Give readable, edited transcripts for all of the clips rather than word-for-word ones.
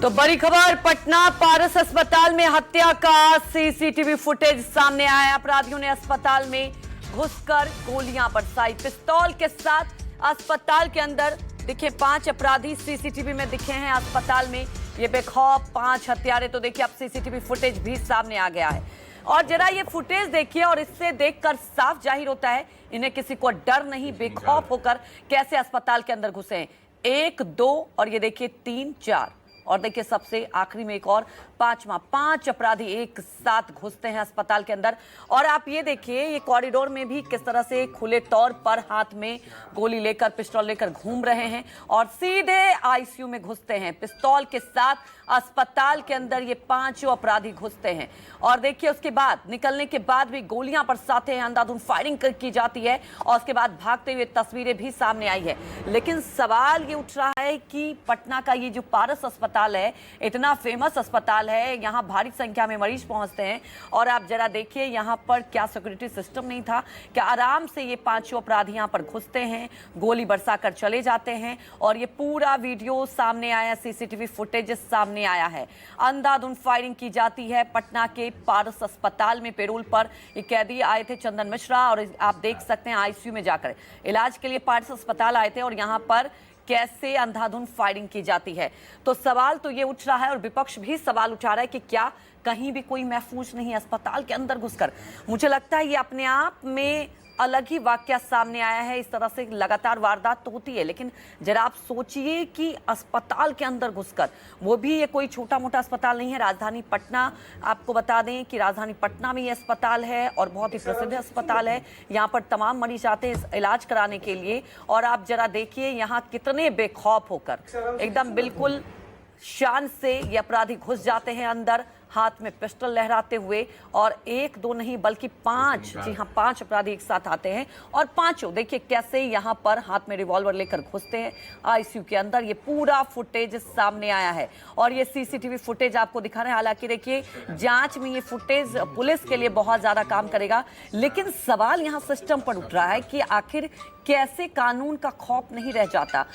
तो बड़ी खबर, पटना पारस अस्पताल में हत्या का सीसीटीवी फुटेज सामने आया। अपराधियों ने अस्पताल में घुसकर गोलियां बरसाई। पिस्तौल के साथ अस्पताल के अंदर दिखे 5 अपराधी सीसीटीवी में दिखे हैं। अस्पताल में ये बेखौफ 5 हत्यारे। तो देखिए अब सीसीटीवी फुटेज भी सामने आ गया है और जरा ये फुटेज देखिए और इससे देखकर साफ जाहिर होता है इन्हें किसी को डर नहीं, बेखौफ होकर कैसे अस्पताल के अंदर घुसे हैं। 1, 2 और ये देखिए 3, 4 और देखिए सबसे आखिरी में एक और 5 अपराधी एक साथ घुसते हैं अस्पताल के अंदर। और आप ये देखिए ये कॉरिडोर में भी किस तरह से खुले तौर पर हाथ में गोली लेकर, पिस्तौल लेकर घूम रहे हैं और सीधे आईसीयू में घुसते हैं। पिस्तौल के साथ अस्पताल के अंदर ये 5 अपराधी घुसते हैं और देखिए उसके बाद निकलने के बाद भी गोलियां बरसाते हैं, अंधाधुंध फायरिंग की जाती है और उसके बाद भागते हुए तस्वीरें भी सामने आई है। लेकिन सवाल ये उठ रहा है कि पटना का ये जो पारस अस्पताल है, इतना फेमस अस्पताल है, यहाँ भारी संख्या में मरीज पहुंचते हैं और आप जरा देखिए यहाँ पर क्या सिक्योरिटी सिस्टम नहीं था, क्या आराम से ये 5 अपराधी यहाँ पर घुसते हैं, गोली बरसा कर चले जाते हैं और ये पूरा वीडियो सामने आया, सीसीटीवी फुटेज सामने आया है। अंधाधुंध फायरिंग की जाती है पटना के पारस अस्पताल में। पेरोल पर ये कैदी आए थे चंदन मिश्रा और आप देख सकते हैं आईसीयू में जाकर इलाज के लिए पारस अस्पताल आए थे और यहाँ पर कैसे अंधाधुंध फायरिंग की जाती है। तो सवाल तो ये उठ रहा है और विपक्ष भी सवाल उठा रहा है कि क्या कहीं भी कोई महफूज नहीं अस्पताल के अंदर घुसकर। मुझे लगता है ये अपने आप में अलग ही वाकया सामने आया है। इस तरह से लगातार वारदात तो होती है, लेकिन जरा आप सोचिए कि अस्पताल के अंदर घुसकर, वो भी ये कोई छोटा मोटा अस्पताल नहीं है। राजधानी पटना, आपको बता दें कि राजधानी पटना में ये अस्पताल है और बहुत ही प्रसिद्ध अस्पताल है। यहाँ पर तमाम मरीज आते हैं इलाज कराने के लिए और आप जरा देखिए यहाँ कितने बेखौफ होकर एकदम बिल्कुल शान से ये अपराधी घुस जाते हैं अंदर, हाथ में पिस्टल लहराते हुए। और 1, 2 नहीं बल्कि 5, जी हाँ 5 अपराधी एक साथ आते हैं और पांचों देखिए कैसे यहाँ पर हाथ में रिवॉल्वर लेकर घुसते हैं आईसीयू के अंदर। ये पूरा फुटेज सामने आया है और ये सीसीटीवी फुटेज आपको दिखा रहे हैं। हालांकि देखिए जांच में ये फुटेज पुलिस के लिए बहुत ज्यादा काम करेगा, लेकिन सवाल यहाँ सिस्टम पर उठ रहा है कि आखिर कैसे कानून का खौफ नहीं रह जाता।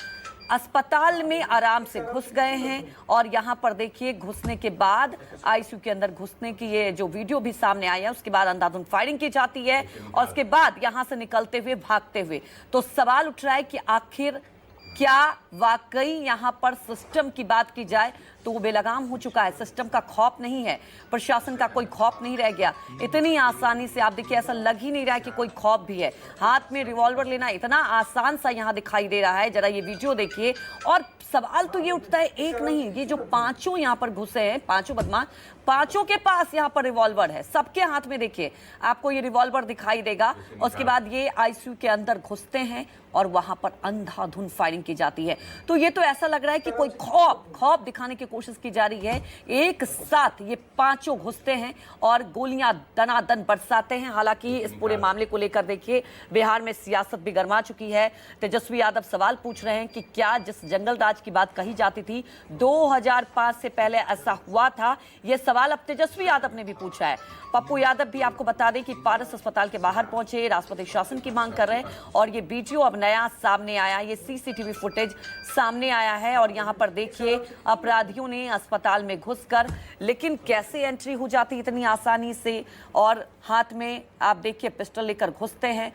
अस्पताल में आराम से घुस गए हैं और यहाँ पर देखिए घुसने के बाद आईसीयू के अंदर घुसने की ये जो वीडियो भी सामने आया है, उसके बाद अंधाधुंध फायरिंग की जाती है और उसके बाद यहाँ से निकलते हुए, भागते हुए। तो सवाल उठ रहा है कि आखिर क्या वाकई यहाँ पर सिस्टम की बात की जाए तो वो बेलगाम हो चुका है। सिस्टम का खौफ नहीं है, प्रशासन का कोई खौफ नहीं रह गया। इतनी आसानी से आप देखिए ऐसा लग ही नहीं रहा है कि कोई खौफ भी है। हाथ में रिवॉल्वर लेना इतना आसान सा यहाँ दिखाई दे रहा है। जरा ये वीडियो देखिए और सवाल तो ये उठता है, एक नहीं, ये जो 5 यहाँ पर घुसे हैं, 5 बदमाश, 5 के पास यहाँ पर रिवॉल्वर है। सबके हाथ में देखिए आपको ये रिवॉल्वर दिखाई देगा। उसके बाद ये आईसीयू के अंदर घुसते हैं और वहां पर अंधाधुंध फायरिंग की जाती है। तो ये तो ऐसा लग रहा है कि कोई खौफ दिखाने की कोशिश की जा रही है। एक साथ ये 5 घुसते हैं और गोलियां दनादन बरसाते हैं। हालांकि इस पूरे मामले को लेकर देखिए बिहार में सियासत भी गर्मा चुकी है। तेजस्वी यादव सवाल पूछ रहे हैं कि क्या जिस जंगल राज की बात कही जाती थी 2005 से पहले ऐसा हुआ था। यह सवाल अब तेजस्वी यादव ने भी पूछा है। पप्पू यादव भी आपको बता दें कि पारस अस्पताल के बाहर पहुंचे, राष्ट्रपति शासन की मांग कर रहे हैं और ये वीडियो अब नया सामने आया, ये सीसीटीवी फुटेज सामने आया है और यहाँ पर देखिए अपराधियों ने अस्पताल में घुसकर, लेकिन कैसे एंट्री हो जाती इतनी आसानी से और हाथ में आप देखिए पिस्टल लेकर घुसते हैं।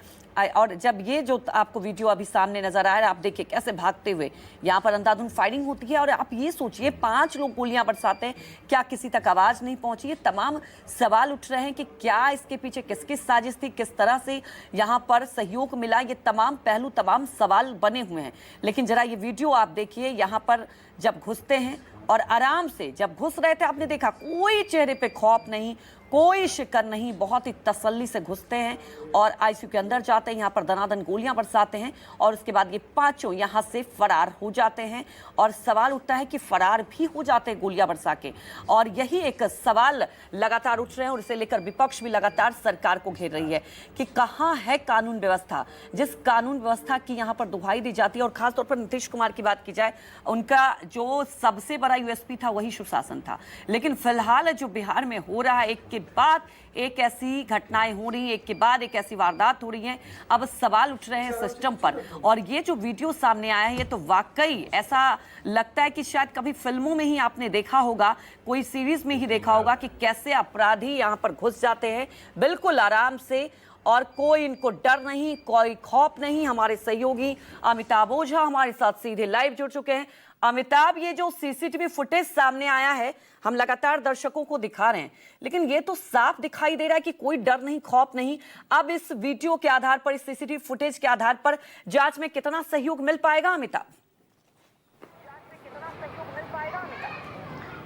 और जब ये जो आपको वीडियो अभी सामने नजर आ रहा है, आप देखिए कैसे भागते हुए यहाँ पर अंधाधुंध फायरिंग होती है और आप ये सोचिए 5 लोग गोलियां बरसाते हैं, क्या किसी तक आवाज नहीं पहुंची। ये तमाम सवाल उठ रहे हैं कि क्या इसके पीछे किसकी साजिश थी, किस तरह से यहाँ पर सहयोग मिला। ये तमाम पहलू, तमाम सवाल बने हुए हैं। लेकिन जरा ये वीडियो आप देखिए, यहाँ पर जब घुसते हैं और आराम से जब घुस रहे थे आपने देखा कोई चेहरे पे खौफ नहीं, कोई शिकन नहीं, बहुत ही तसल्ली से घुसते हैं और आईसीयू के अंदर जाते हैं। यहाँ पर दनादन गोलियां बरसाते हैं और उसके बाद ये 5 यहाँ से फरार हो जाते हैं और सवाल उठता है कि फरार भी हो जाते हैं गोलियां बरसा के। और यही एक सवाल लगातार उठ रहे हैं और इसे लेकर विपक्ष भी लगातार सरकार को घेर रही है कि कहाँ है कानून व्यवस्था। जिस कानून व्यवस्था की यहाँ पर दुहाई दी जाती है और खासतौर पर नीतीश कुमार की बात की जाए, उनका जो सबसे बड़ा यूएसपी था वही सुशासन था। लेकिन फिलहाल जो बिहार में हो रहा है, एक के बाद एक ऐसी घटनाएं हो रही हैं, एक के बाद एक ऐसी वारदात हो रही हैं। अब सवाल उठ रहे हैं सिस्टम पर। और ये जो वीडियो सामने आया है ये तो वाकई ऐसा लगता है कि शायद कभी फिल्मों में ही आपने देखा होगा, कोई सीरीज में ही देखा होगा कि कैसे अपराधी यहाँ पर घुस जाते हैं बिल्कुल आराम से और कोई इनको डर नहीं, कोई खौफ नहीं। हमारे सहयोगी अमिताभ ओझा हमारे साथ सीधे लाइव जुड़ चुके हैं। अमिताभ, ये जो सीसीटीवी फुटेज सामने आया है हम लगातार दर्शकों को दिखा रहे हैं, लेकिन ये तो साफ दिखाई दे रहा है कि कोई डर नहीं, खौफ नहीं। अब इस वीडियो के आधार पर, इस सीसीटीवी फुटेज के आधार पर जांच में कितना सहयोग मिल पाएगा अमिताभ?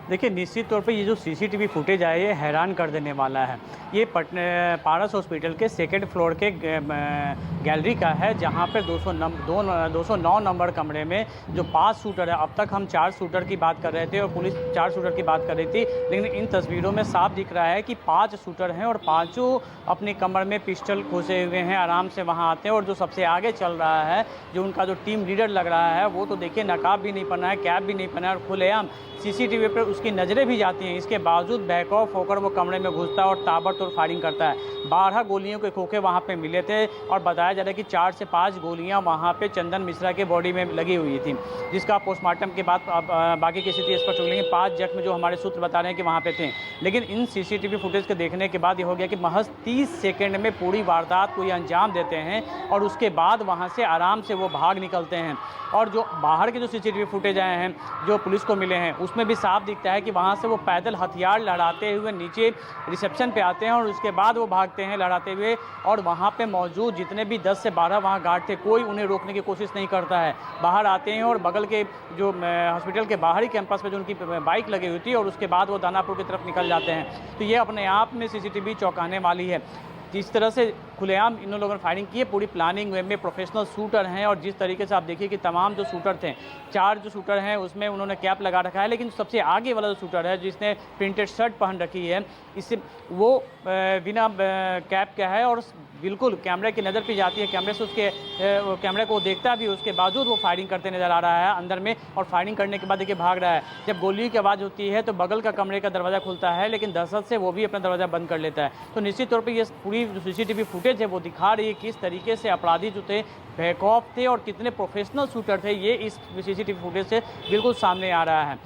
देखिए, निश्चित तौर पे ये जो सीसीटीवी फुटेज आया ये हैरान कर देने वाला है। ये पारस हॉस्पिटल के सेकेंड फ्लोर के गैलरी का है, जहाँ पर 209 नंबर कमरे में जो 5 शूटर है, अब तक हम 4 शूटर की बात कर रहे थे और पुलिस 4 शूटर की बात कर रही थी, लेकिन इन तस्वीरों में साफ दिख रहा है कि 5 शूटर हैं और पाँचों अपनी कमर में पिस्टल घुसे हुए हैं, आराम से वहाँ आते हैं। और जो सबसे आगे चल रहा है, जो उनका जो टीम लीडर लग रहा है, वो तो देखिए नकाब भी नहीं पहना है, कैप भी नहीं पहना है और खुलेआम सीसीटीवी पर उसकी नज़रें भी जाती हैं। इसके बावजूद बैक ऑफ होकर वो कमरे में घुसता है और ताबड़तोड़ फायरिंग करता है। 12 गोलियों के खोखे वहाँ पे मिले थे और बताया जा रहा है कि 4 से 5 गोलियाँ वहाँ पे चंदन मिश्रा के बॉडी में लगी हुई थी, जिसका पोस्टमार्टम के बाद बाकी की स्थिति स्पष्ट हो गई। 5 जख्म जो हमारे सूत्र बता रहे हैं कि वहाँ पे थे। लेकिन इन सीसीटीवी फुटेज को देखने के बाद ये हो गया कि महज 30 सेकेंड में पूरी वारदात को ये अंजाम देते हैं और उसके बाद वहाँ से आराम से वो भाग निकलते हैं। और जो बाहर के जो सीसीटीवी फुटेज आए हैं, जो पुलिस को मिले हैं, उसमें भी साफ दिखता है कि वहाँ से वो पैदल हथियार लड़ाते हुए नीचे रिसेप्शन पे आते हैं और उसके बाद वो भागते हैं लड़ाते हुए। और वहाँ पे मौजूद जितने भी 10 से 12 वहाँ गार्ड थे, कोई उन्हें रोकने की कोशिश नहीं करता है। बाहर आते हैं और बगल के जो हॉस्पिटल के बाहरी कैंपस पे जो उनकी बाइक लगी हुई थी और उसके बाद वो दानापुर की तरफ निकल जाते हैं। तो ये अपने आप में सीसीटीवी चौंकाने वाली है। जिस तरह से खुलेआम इन लोगों ने फायरिंग की है, पूरी प्लानिंग वे में प्रोफेशनल शूटर हैं। और जिस तरीके से आप देखिए कि तमाम जो शूटर थे, 4 जो शूटर हैं उसमें उन्होंने कैप लगा रखा है, लेकिन सबसे आगे वाला जो शूटर है जिसने प्रिंटेड शर्ट पहन रखी है, इससे वो बिना कैप का है और बिल्कुल कैमरे की नज़र पे जाती है, कैमरे से उसके कैमरे को देखता भी, उसके बावजूद वो फायरिंग करते नज़र आ रहा है अंदर में। और फायरिंग करने के बाद देखिए भाग रहा है। जब गोली की आवाज़ होती है तो बगल का कमरे का दरवाज़ा खुलता है, लेकिन दहशत से वो भी अपना दरवाज़ा बंद कर लेता है। तो निश्चित तौर पर ये पूरी जो सीसीटीवी फुटेज है वो दिखा रही है किस तरीके से अपराधी जो थे बैकऑफ थे और कितने प्रोफेशनल शूटर थे। ये इस सीसीटीवी फुटेज से बिल्कुल सामने आ रहा है।